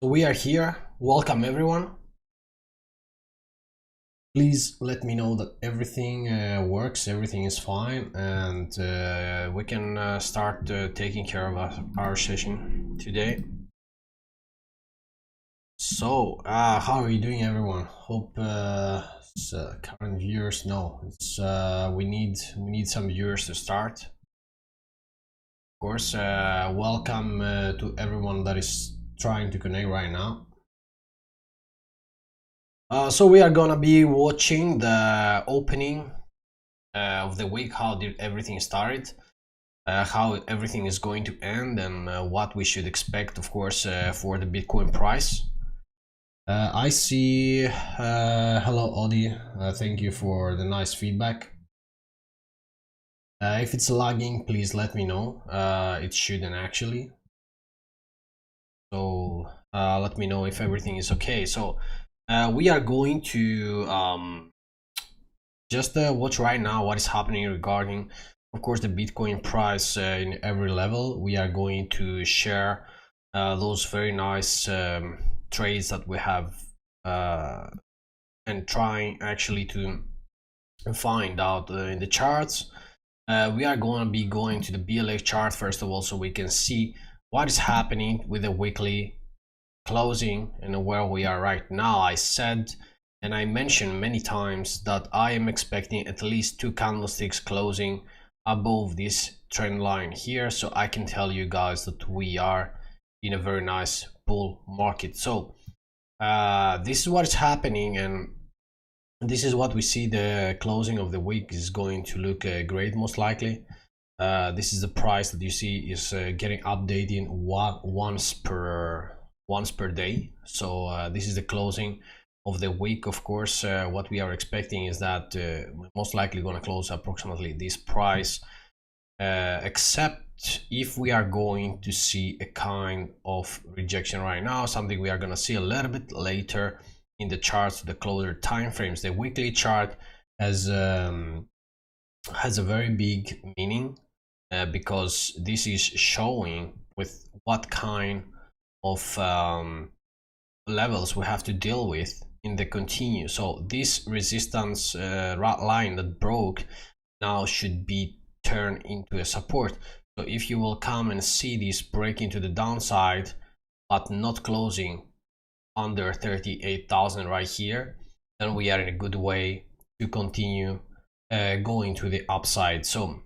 We are here. Welcome everyone. Please let me know that everything works, everything is fine, and we can start taking care of our session today. So, how are you doing, everyone? Hope current viewers know it's we need some viewers to start. Of course, welcome to everyone that is trying to connect right now. So we are gonna be watching the opening of the week, how did everything started, how everything is going to end, and what we should expect, of course, for the Bitcoin price. I see. Hello, Audi. Thank you for the nice feedback. If it's lagging, please let me know. It shouldn't actually. So let me know if everything is okay. So we are going to just watch right now what is happening regarding, of course, the Bitcoin price in every level. We are going to share those very nice trades that we have and trying actually to find out in the charts. We are going to be going to the BLA chart first of all, so we can see what is happening with the weekly closing and where we are right now. I said, and I mentioned many times, that I am expecting at least 2 candlesticks closing above this trend line here, so I can tell you guys that we are in a very nice bull market. So this is what is happening, and this is what we see. The closing of the week is going to look great, most likely. This is the price that you see is getting updating once per day. So this is the closing of the week. Of course, what we are expecting is that we're most likely going to close approximately this price, except if we are going to see a kind of rejection right now, something we are going to see a little bit later in the charts, the closer time frames. The weekly chart has a very big meaning because this is showing with what kind of levels we have to deal with in the continue. So this resistance line that broke now should be turned into a support. So if you will come and see this break into the downside but not closing under 38,000 right here, then we are in a good way to continue going to the upside. So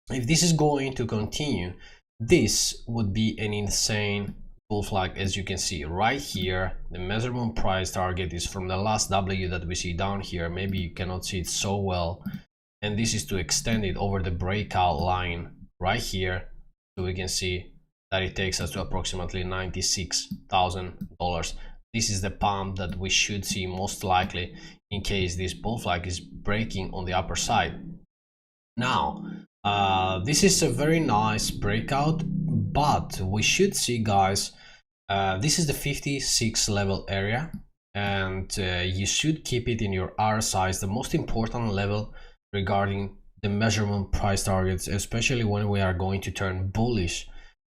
if this is going to continue, this would be an insane bull flag. As you can see right here, the measurement price target is from the last W that we see down here. Maybe you cannot see it so well, and this is to extend it over the breakout line right here, so we can see that it takes us to approximately $96,000. This is the pump that we should see most likely in case this bull flag is breaking on the upper side. Now this is a very nice breakout, but we should see, guys, this is the 56 level area, and you should keep it in your RSIs, the most important level regarding the measurement price targets, especially when we are going to turn bullish.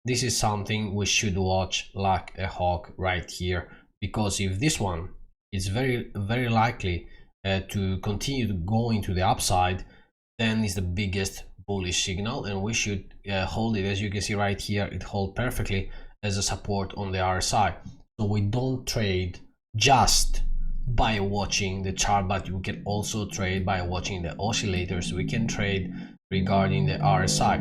This is something we should watch like a hawk right here, because if this one is very likely to continue to go into the upside, then is the biggest bullish signal, and we should hold it. As you can see right here, it holds perfectly as a support on the RSI. So we don't trade just by watching the chart, but you can also trade by watching the oscillators. We can trade regarding the RSI.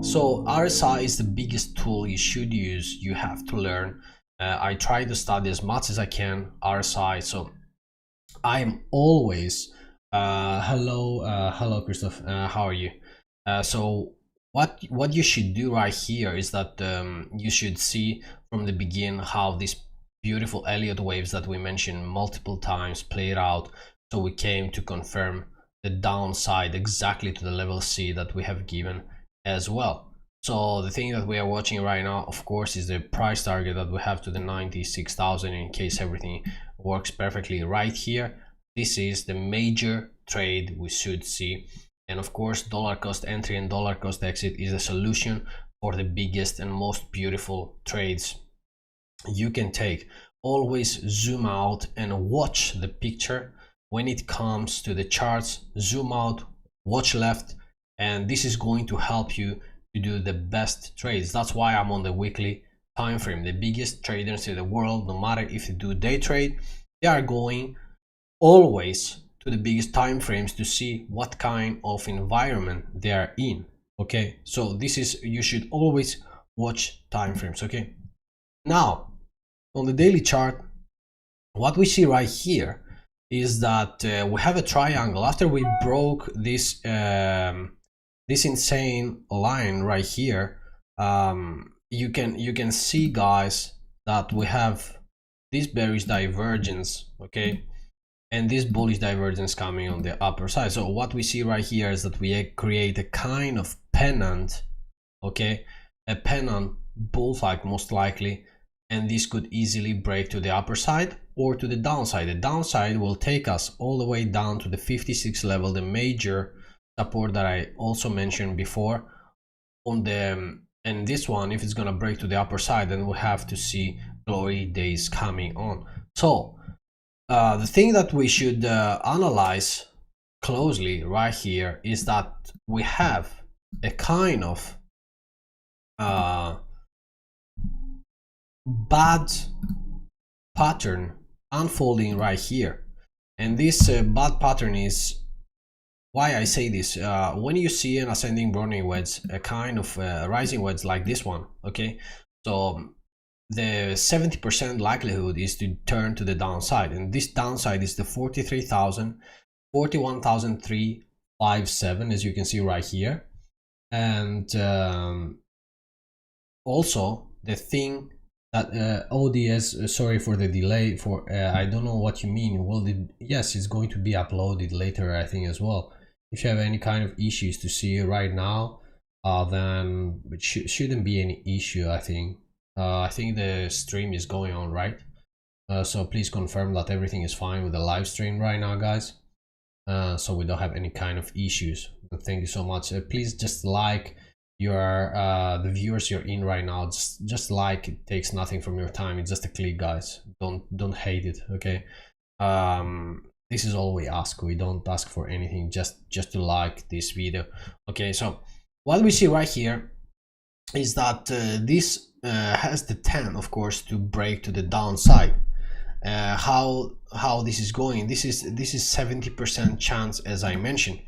So RSI is the biggest tool you should use. You have to learn. I try to study as much as I can RSI. So I am always hello Christoph, how are you? So what you should do right here is that you should see from the beginning how these beautiful Elliott waves that we mentioned multiple times played out. So we came to confirm the downside exactly to the level C that we have given as well. So the thing that we are watching right now, of course, is the price target that we have to the 96,000 in case everything works perfectly right here. This is the major trade we should see. And of course, dollar cost entry and dollar cost exit is a solution for the biggest and most beautiful trades you can take. Always zoom out and watch the picture. When it comes to the charts, zoom out, watch left, and this is going to help you to do the best trades. That's why I'm on the weekly time frame. The biggest traders in the world, no matter if you do day trade, they are going always to the biggest time frames to see what kind of environment they are in. Okay, so this is, you should always watch time frames. Okay, now on the daily chart, what we see right here is that we have a triangle. After we broke this this insane line right here, you can see, guys, that we have this bearish divergence, okay, and this bullish divergence coming on the upper side. So what we see right here is that we create a kind of pennant, okay, a pennant bull flag most likely, and this could easily break to the upper side or to the downside. The downside will take us all the way down to the 56 level, the major support that I also mentioned before on the, and this one, if it's gonna break to the upper side, then we'll have to see glory days coming on. So the thing that we should analyze closely right here is that we have a kind of bad pattern unfolding right here, and this bad pattern is why I say this. When you see an ascending Brownian wedge, a kind of rising wedge like this one, okay, so the 70% likelihood is to turn to the downside, and this downside is the 43,000, 41,357, as you can see right here. And also the thing that ODS, sorry for the delay, for I don't know what you mean. Well, yes, it's going to be uploaded later, I think, as well. If you have any kind of issues to see right now, then it shouldn't be any issue, I think. I think the stream is going on, right? So please confirm that everything is fine with the live stream right now, guys, so we don't have any kind of issues. Thank you so much. Please just like your the viewers you're in right now. Just like, it takes nothing from your time. It's just a click, guys. Don't hate it, okay? This is all we ask. We don't ask for anything, just to like this video, okay? So what we see right here is that this has the 10, of course, to break to the downside. How this is going, this is 70% chance, as I mentioned,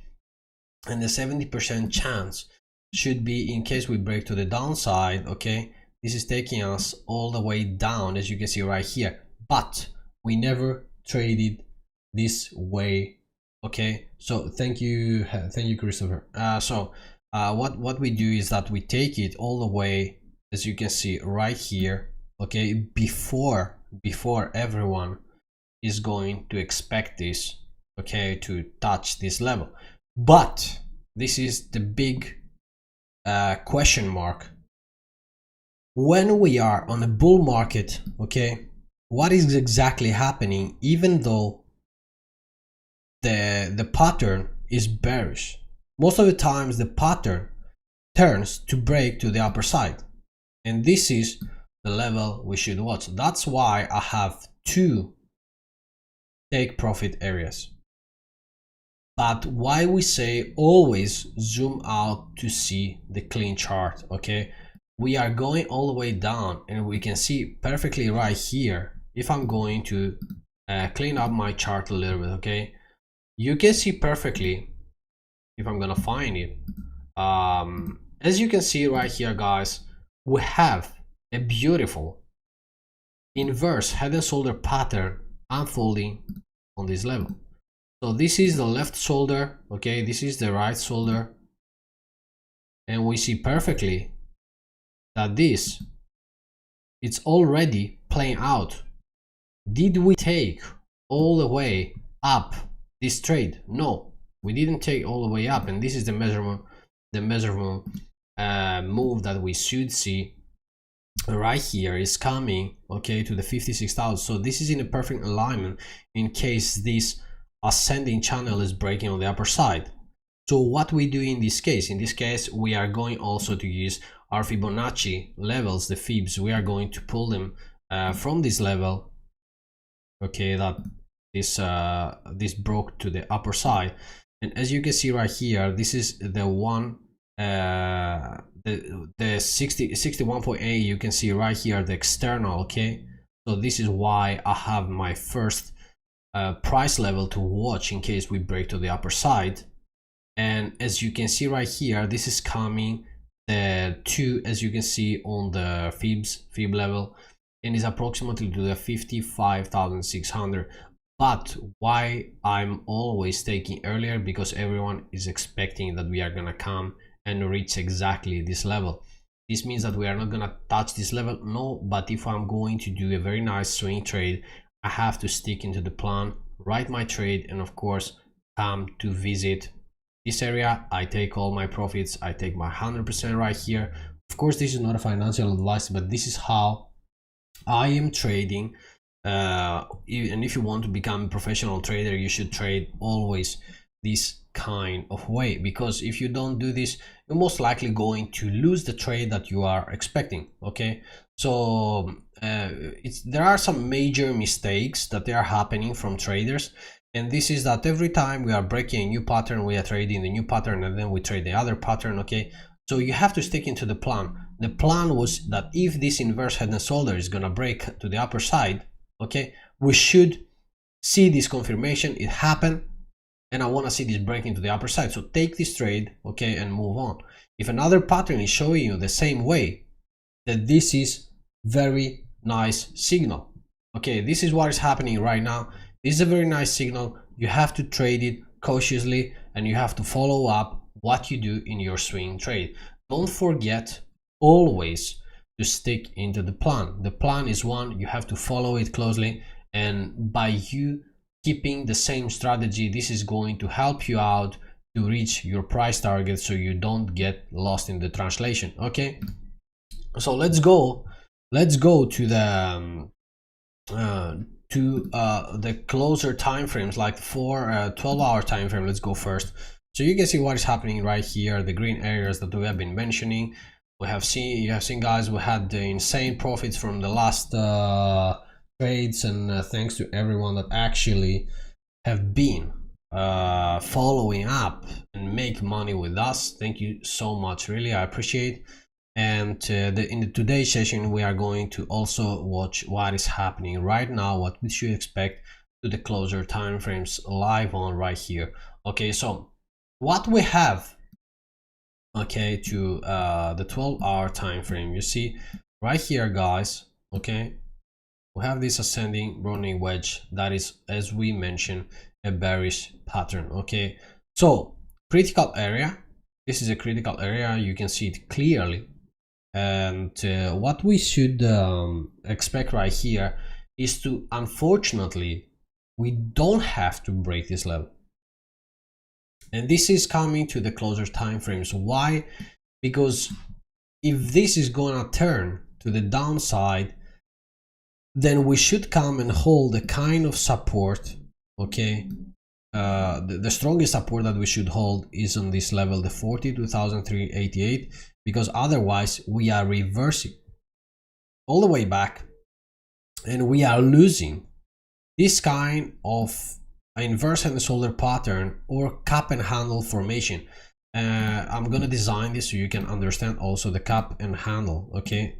and the 70% chance should be in case we break to the downside, okay? This is taking us all the way down, as you can see right here, but we never traded this way, okay? So thank you Christopher. What we do is that we take it all the way, as you can see right here, okay, before everyone is going to expect this, okay, to touch this level. But this is the big question mark. When we are on a bull market, okay, what is exactly happening, even though the pattern is bearish? Most of the times the pattern turns to break to the upper side, and this is the level we should watch. That's why I have two take profit areas. But why we say always zoom out to see the clean chart, okay? We are going all the way down, and we can see perfectly right here. If I'm going to clean up my chart a little bit, okay, you can see perfectly, if I'm gonna find it, as you can see right here, guys, we have a beautiful inverse head and shoulder pattern unfolding on this level. So this is the left shoulder, okay, this is the right shoulder, and we see perfectly that this, it's already playing out. Did we take all the way up this trade? No, we didn't take all the way up, and this is the measurement move that we should see right here is coming, okay, to the 56,000. So this is in a perfect alignment in case this ascending channel is breaking on the upper side. So what we do in this case, we are going also to use our Fibonacci levels, the fibs. We are going to pull them from this level, okay, that this broke to the upper side. And as you can see right here, this is the one, the 61.8. You can see right here the external. Okay, so this is why I have my first price level to watch in case we break to the upper side. And as you can see right here, this is coming to, as you can see on the fib level, and is approximately to the 55,600. But why I'm always taking earlier? Because everyone is expecting that we are gonna come and reach exactly this level. This means that we are not gonna touch this level, no, but if I'm going to do a very nice swing trade, I have to stick into the plan, write my trade, and of course come to visit this area. I take all my profits, I take my 100% right here. Of course, this is not a financial advice, but this is how I am trading. And if you want to become a professional trader, you should trade always this kind of way, because if you don't do this, you're most likely going to lose the trade that you are expecting. Okay, so there are some major mistakes that they are happening from traders, and this is that every time we are breaking a new pattern, we are trading the new pattern, and then we trade the other pattern. Okay, so you have to stick into the plan. The plan was that if this inverse head and shoulder is gonna break to the upper side, okay, we should see this confirmation. It happened, and I want to see this breaking to the upper side. So take this trade, okay, and move on. If another pattern is showing you the same way, that this is very nice signal. Okay, this is what is happening right now. This is a very nice signal. You have to trade it cautiously, and you have to follow up what you do in your swing trade. Don't forget always to stick into the plan. The plan is one, you have to follow it closely, and by you keeping the same strategy, this is going to help you out to reach your price target, so you don't get lost in the translation. Okay, so let's go to the closer time frames, like for 12-hour time frame. Let's go first, so you can see what is happening right here, the green areas that we have been mentioning. You have seen guys, we had the insane profits from the last trades, and thanks to everyone that actually have been following up and make money with us. Thank you so much, really, I appreciate. And in today's session, we are going to also watch what is happening right now, what we should expect to the closer time frames live on right here. Okay, so what we have, okay, to the 12-hour time frame, you see right here, guys. Okay, we have this ascending running wedge that is, as we mentioned, a bearish pattern. Okay, so critical area, this is a critical area, you can see it clearly. And what we should expect right here is to, unfortunately, we don't have to break this level. And this is coming to the closer time frames. Why? Because if this is gonna turn to the downside, then we should come and hold the kind of support. Okay, the strongest support that we should hold is on this level, the 42,388, because otherwise we are reversing all the way back, and we are losing this kind of inverse head and shoulder pattern or cup and handle formation. I'm gonna design this so you can understand also the cup and handle. Okay,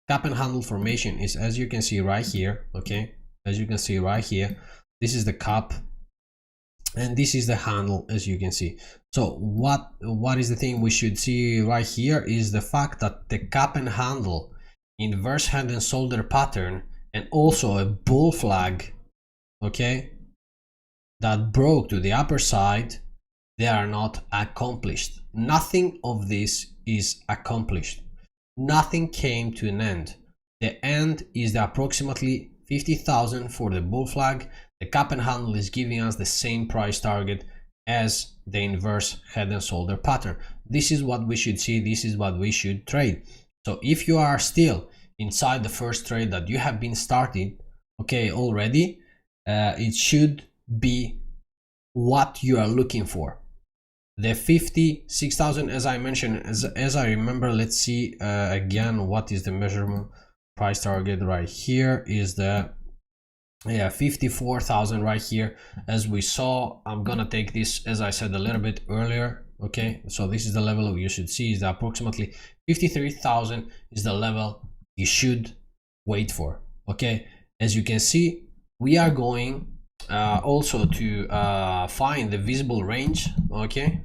cup and handle formation is, as you can see right here. Okay, as you can see right here, this is the cup and this is the handle, as you can see. So what is the thing we should see right here is the fact that the cup and handle, inverse head and shoulder pattern, and also a bull flag, okay, that broke to the upper side, they are not accomplished. Nothing of this is accomplished. Nothing came to an end. The end is the approximately 50,000 for the bull flag. The cup and handle is giving us the same price target as the inverse head and shoulder pattern. This is what we should see. This is what we should trade. So if you are still inside the first trade that you have been starting, okay, already, it should be what you are looking for. The 56,000, as I mentioned, as I remember. Let's see again what is the measurement price target right here is the 54,000 right here. As we saw, I'm gonna take this, as I said a little bit earlier. Okay, so this is the level you should see, is that approximately 53,000 is the level you should wait for. Okay, as you can see, we are going also to find the visible range. Okay,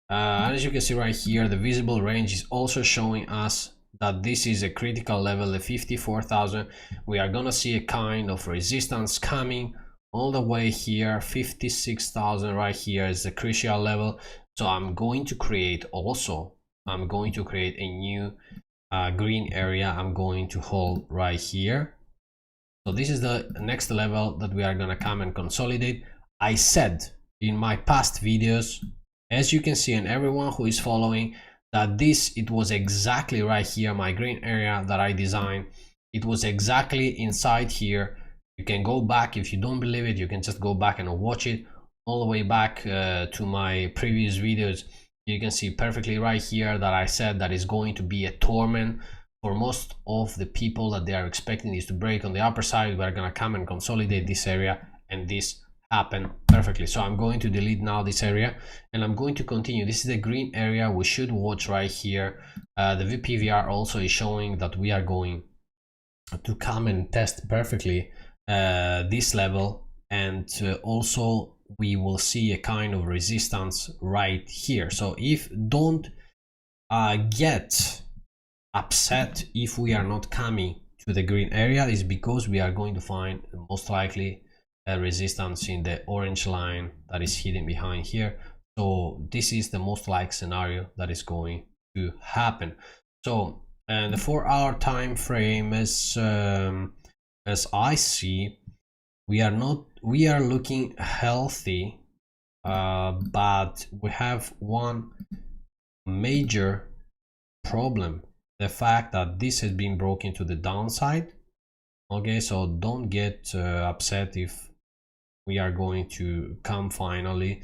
as you can see right here, the visible range is also showing us that this is a critical level, the 54,000. We are gonna see a kind of resistance coming all the way here. 56,000 right here is the crucial level. So I'm going to create a new green area. I'm going to hold right here. So this is the next level that we are gonna come and consolidate. I said in my past videos, as you can see, and everyone who is following, that it was exactly right here, my green area that I designed. It was exactly inside here. You can go back, if you don't believe it, you can just go back and watch it all the way back to my previous videos. You can see perfectly right here that I said that is going to be a torment for most of the people, that they are expecting this to break on the upper side. We're gonna come and consolidate this area, and this happen perfectly. So I'm going to delete now this area, and I'm going to continue. This is the green area we should watch right here. The VPVR also is showing that we are going to come and test perfectly this level, and also we will see a kind of resistance right here. So if don't get upset if we are not coming to the green area, is because we are going to find most likely a resistance in the orange line that is hidden behind here. So this is the most likely scenario that is going to happen. So and the 4-hour time frame, as I see, we are looking healthy, but we have one major problem, the fact that this has been broken to the downside. Okay, so don't get upset if we are going to come finally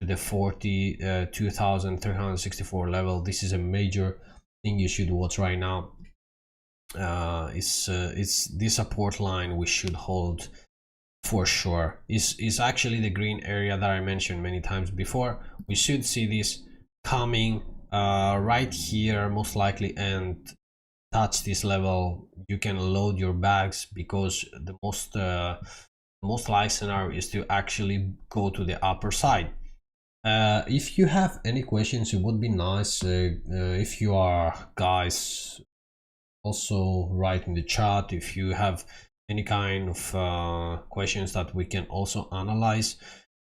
to the 42,364 level. This is a major thing you should watch right now. It's this support line we should hold for sure. Is actually the green area that I mentioned many times before. We should see this coming right here most likely, and touch this level. You can load your bags, because the most likely scenario is to actually go to the upper side. If you have any questions, it would be nice if you are guys also write in the chat if you have any kind of questions that we can also analyze,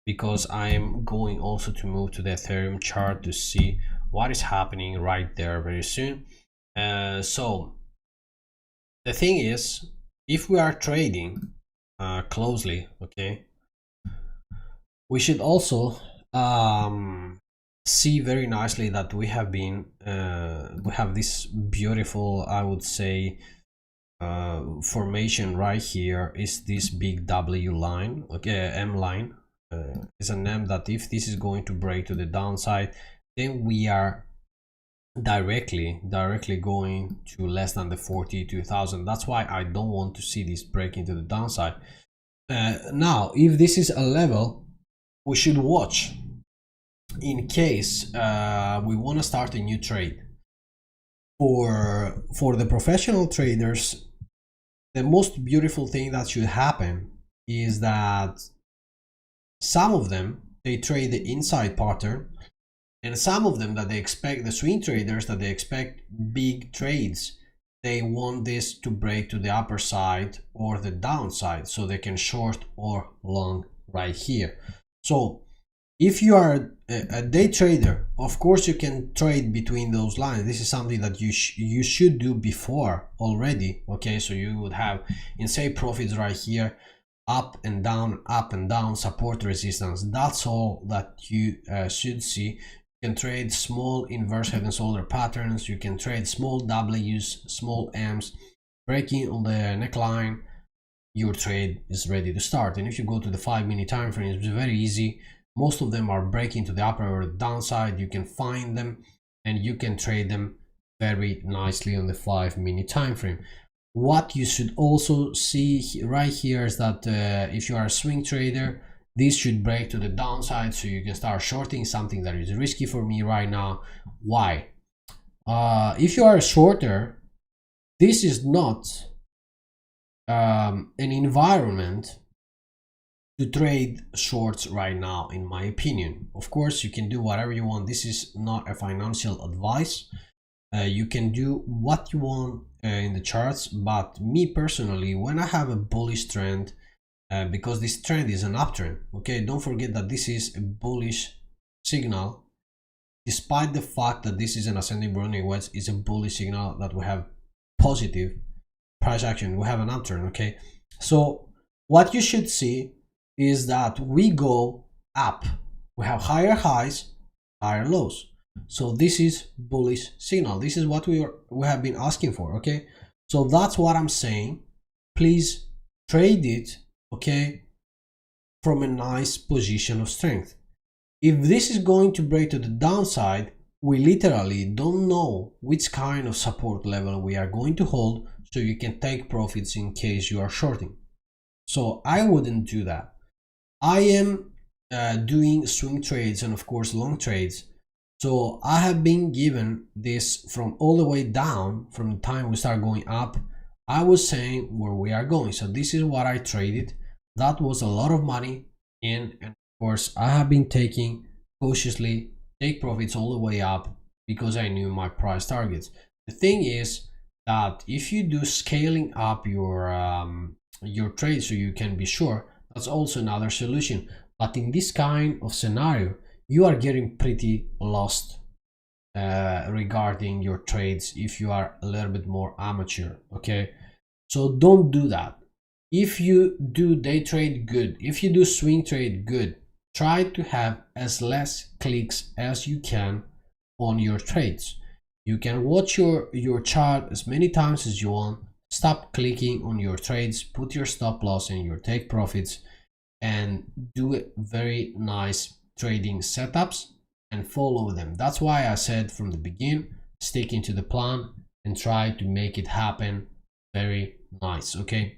because I am going also to move to the Ethereum chart to see what is happening right there very soon. So the thing is, if we are trading closely, okay, we should also see very nicely that we have this beautiful, I would say, formation right here. Is this big W line, okay, M line, is an M that if this is going to break to the downside, then we are directly going to less than the 42,000. That's why I don't want to see this breaking to the downside. Now if this is a level we should watch in case we want to start a new trade. For the professional traders, the most beautiful thing that should happen is that some of them, they trade the inside pattern, and some of them that they expect, the swing traders that they expect big trades, they want this to break to the upper side or the downside so they can short or long right here. So if you are a day trader, of course you can trade between those lines. This is something that you should do before already. Okay, so you would have insane profits right here, up and down, support, resistance. That's all that you should see. You can trade small inverse head and shoulder patterns. You can trade small W's, small M's, breaking on the neckline. Your trade is ready to start. And if you go to the 5-minute time frame, it's very easy. Most of them are breaking to the upper or downside. You can find them and you can trade them very nicely on the 5-minute time frame. What you should also see right here is that if you are a swing trader, this should break to the downside so you can start shorting something that is risky for me right now. Why? If you are a shorter, this is not an environment to trade shorts right now, in my opinion. Of course, you can do whatever you want. This is not a financial advice. You can do what you want in the charts, but me personally, when I have a bullish trend, because this trend is an uptrend, okay, don't forget that this is a bullish signal. Despite the fact that this is an ascending running wedge, is a bullish signal that we have positive price action, we have an upturn. Okay, so what you should see is that we go up, we have higher highs, higher lows. So this is bullish signal. This is what we have been asking for. Okay, so that's what I'm saying. Please trade it, okay, from a nice position of strength. If this is going to break to the downside, we literally don't know which kind of support level we are going to hold, so you can take profits in case you are shorting. So I wouldn't do that. I am doing swing trades and of course long trades. So I have been given this from all the way down, from the time we start going up. I was saying where we are going. So this is what I traded. That was a lot of money in, and of course I have been taking cautiously, take profits all the way up because I knew my price targets. The thing is that if you do scaling up your trade so you can be sure, that's also another solution. But in this kind of scenario, you are getting pretty lost regarding your trades if you are a little bit more amateur. Okay, so don't do that. If you do day trade, good. If you do swing trade, good. Try to have as less clicks as you can on your trades. You can watch your chart as many times as you want. Stop clicking on your trades, put your stop loss and your take profits, and do very nice trading setups and follow them. That's why I said from the beginning, sticking to the plan and try to make it happen very nice. Okay,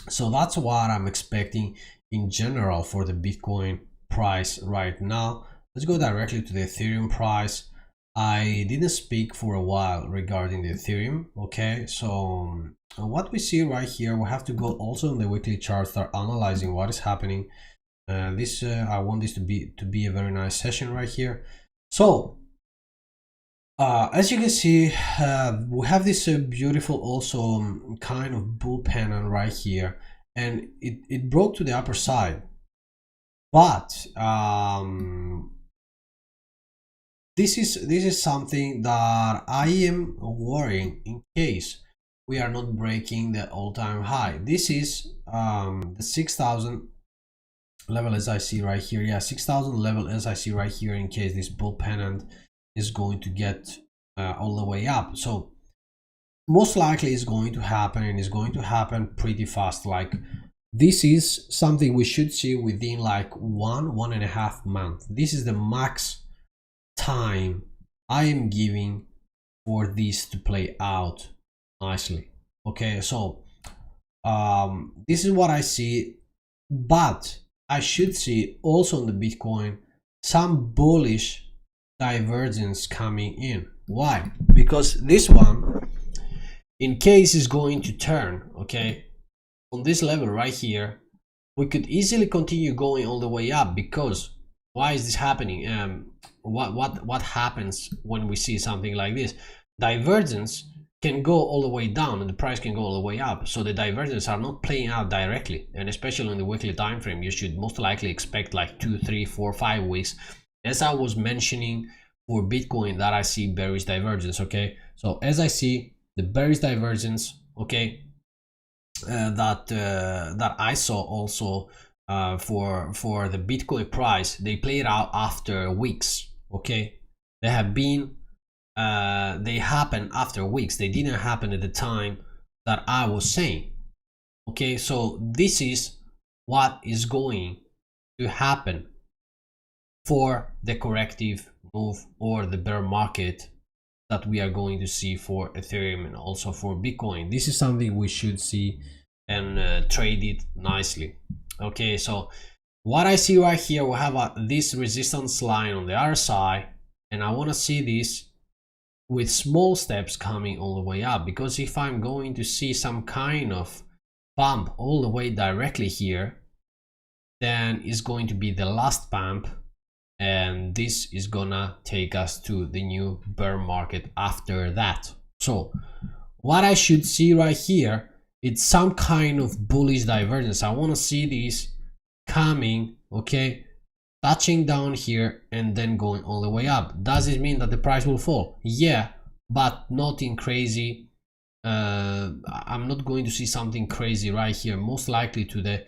so that's what I'm expecting in general for the Bitcoin price right now. Let's go directly to the Ethereum price. I didn't speak for a while regarding the Ethereum. Okay, so what we see right here, we have to go also on the weekly chart, start analyzing what is happening. I want this to be a very nice session right here. So as you can see, we have this beautiful also kind of bull pennant right here, and it broke to the upper side, but this is something that I am worrying in case we are not breaking the all-time high. This is the 6,000 level as I see right here. Yeah, 6,000 level as I see right here, in case this bull pennant is going to get all the way up. So most likely it's going to happen, and it's going to happen pretty fast. Like, this is something we should see within like 1.5 months. This is the max time I am giving for this to play out nicely. Okay, so this is what I see, but I should see also on the Bitcoin some bullish divergence coming in. Why? Because this one, in case is going to turn, okay, on this level right here, we could easily continue going all the way up. Because why is this happening? What happens when we see something like this? Divergence can go all the way down and the price can go all the way up. So the divergence are not playing out directly, and especially in the weekly time frame, you should most likely expect like 2, 3, 4, 5 weeks. As I was mentioning for Bitcoin, that I see bearish divergence. Okay, so as I see the bearish divergence, okay, that I saw also for the Bitcoin price, they played out after weeks. Okay, they have been they happen after weeks. They didn't happen at the time that I was saying. Okay, so this is what is going to happen for the corrective move or the bear market that we are going to see for Ethereum and also for Bitcoin. This is something we should see and trade it nicely. Okay, so what I see right here, we have this resistance line on the other side, and I want to see this with small steps coming all the way up, because if I'm going to see some kind of pump all the way directly here, then it's going to be the last pump, and this is gonna take us to the new bear market after that. So what I should see right here, it's some kind of bullish divergence. I want to see this coming, okay, touching down here and then going all the way up. Does it mean that the price will fall? Yeah, but not in crazy. I'm not going to see something crazy right here. Most likely to the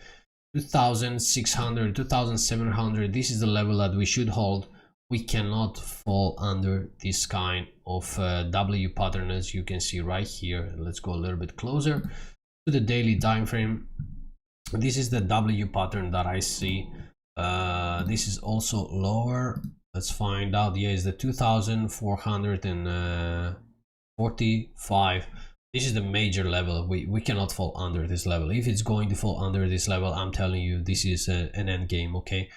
2600, 2700. This is the level that we should hold. We cannot fall under this kind of W pattern, as you can see right here. Let's go a little bit closer to the daily time frame. This is the W pattern that I see. This is also lower. Let's find out. Yeah, it's the 2445. This is the major level. We cannot fall under this level. If it's going to fall under this level, I'm telling you, this is an end game. Okay,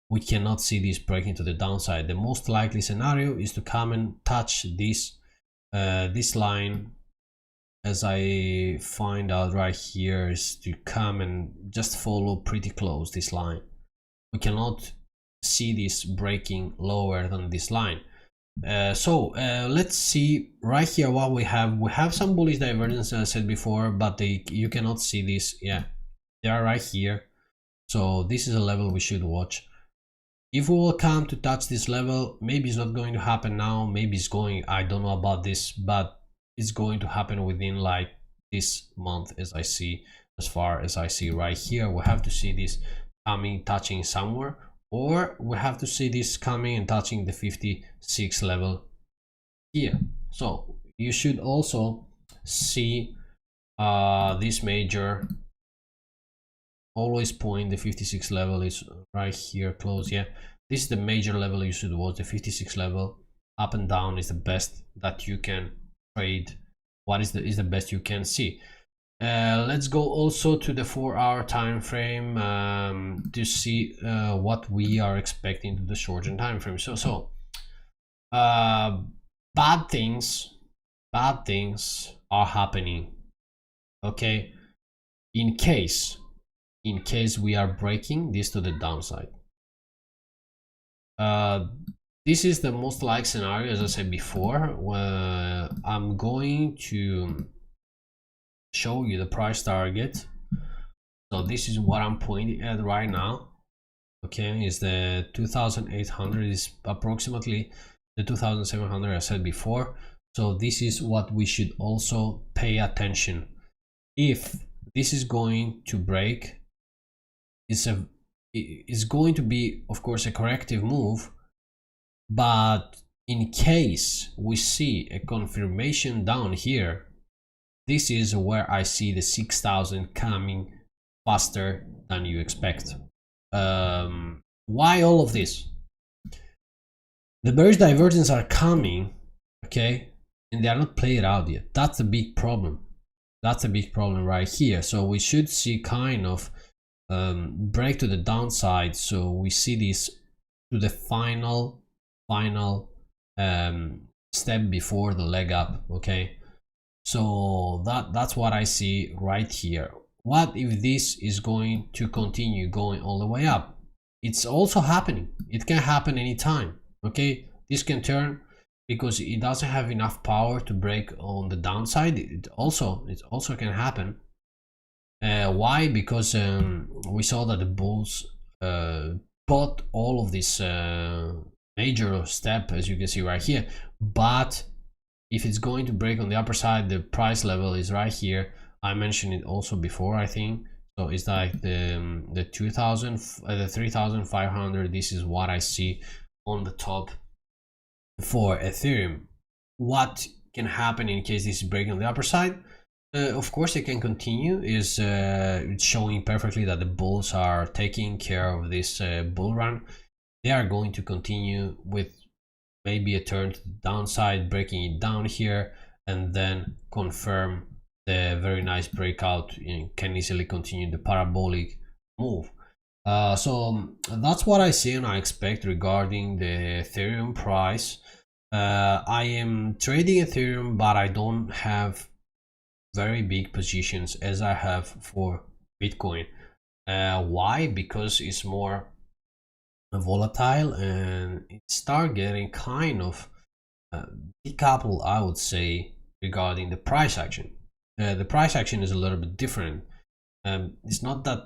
we cannot see this breaking to the downside. The most likely scenario is to come and touch this this line, as I find out right here, is to come and just follow pretty close this line. We cannot see this breaking lower than this line. Let's see right here what we have. We have some bullish divergence, as I said before, but you cannot see this. Yeah, they are right here. So this is a level we should watch. If we will come to touch this level, maybe it's not going to happen now, maybe it's going, I don't know about this, but it's going to happen within like this month, as I see, as far as I see right here. We have to see this coming, touching somewhere, or we have to see this coming and touching the 56 level here. So you should also see this major, always point the 56 level is right here close. Yeah, this is the major level you should watch. The 56 level up and down is the best that you can trade. What is the best you can see. Let's go also to the 4-hour time frame to see what we are expecting to the short-term time frame. Bad things are happening. Okay, in case we are breaking this to the downside, this is the most likely scenario, as I said before. Where I'm going to show you the price target. So this is what I'm pointing at right now. Okay, is the 2800, is approximately the 2700 I said before. So this is what we should also pay attention. If this is going to break, it's going to be, of course, a corrective move, but in case we see a confirmation down here, this is where I see the 6000 coming faster than you expect. Why all of this? The bearish divergence are coming, okay, and they are not played out yet. That's a big problem. That's a big problem right here. So we should see kind of break to the downside. So we see this to the final step before the leg up. Okay, so that's what I see right here. What if this is going to continue going all the way up? It's also happening. It can happen anytime. Okay, this can turn because it doesn't have enough power to break on the downside. It also can happen. Why? Because we saw that the bulls bought all of this major step, as you can see right here. But if it's going to break on the upper side, the price level is right here. I mentioned it also before, I think. So it's like the 3500. This is what I see on the top for Ethereum. What can happen in case this is breaking on the upper side? Of course, it can continue. It's showing perfectly that the bulls are taking care of this bull run. They are going to continue with maybe a turn to the downside, breaking it down here, and then confirm the very nice breakout and can easily continue the parabolic move. So that's what I see and I expect regarding the Ethereum price. I am trading Ethereum, but I don't have very big positions as I have for Bitcoin. Why? Because it's more volatile and it start getting kind of decoupled, I would say, regarding the price action. The price action is a little bit different. It's not that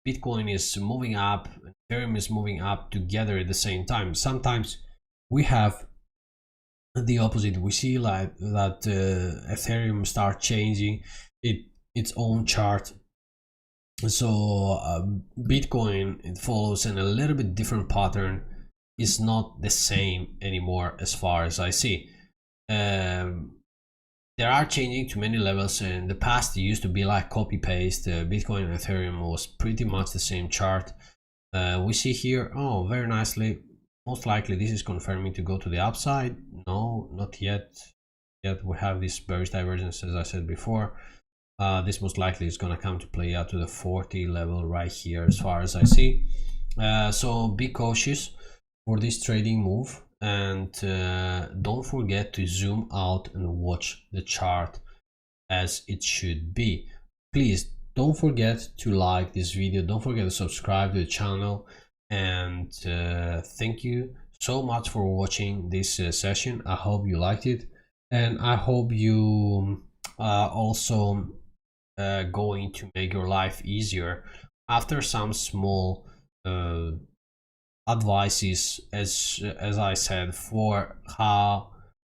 Bitcoin is moving up, Ethereum is moving up together at the same time. Sometimes we have the opposite. We see like that Ethereum start changing its own chart. So Bitcoin, it follows in a little bit different pattern. Is not the same anymore as far as I see. There are changing to many levels. In the past it used to be like copy paste. Bitcoin and Ethereum was pretty much the same chart. We see here, oh, very nicely, most likely this is confirming to go to the upside. No, not yet. We have this bearish divergence, as I said before. This most likely is going to come to play out to the 40 level right here as far as I see. So be cautious for this trading move, and don't forget to zoom out and watch the chart as it should be. Please don't forget to like this video, don't forget to subscribe to the channel, and thank you so much for watching this session. I hope you liked it, and I hope you also going to make your life easier after some small advices, as I said, for how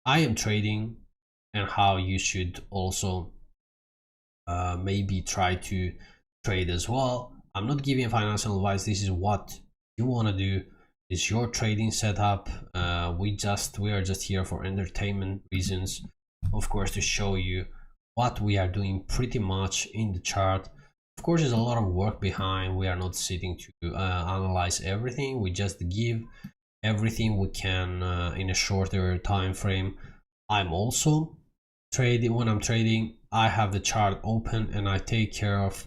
I am trading and how you should also maybe try to trade as well. I'm not giving financial advice. This is what you want to do. It's your trading setup. We are just here for entertainment reasons, of course, to show you what we are doing pretty much in the chart. Of course, there's a lot of work behind. We are not sitting to analyze everything. We just give everything we can in a shorter time frame. I'm also trading. When I'm trading, I have the chart open and I take care of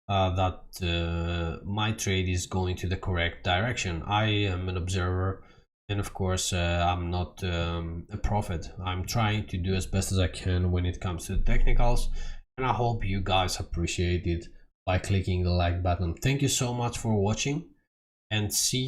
that my trade is going to the correct direction. I am an observer, and of course I'm not a prophet. I'm trying to do as best as I can when it comes to the technicals, and I hope you guys appreciate it by clicking the like button. Thank you so much for watching, and see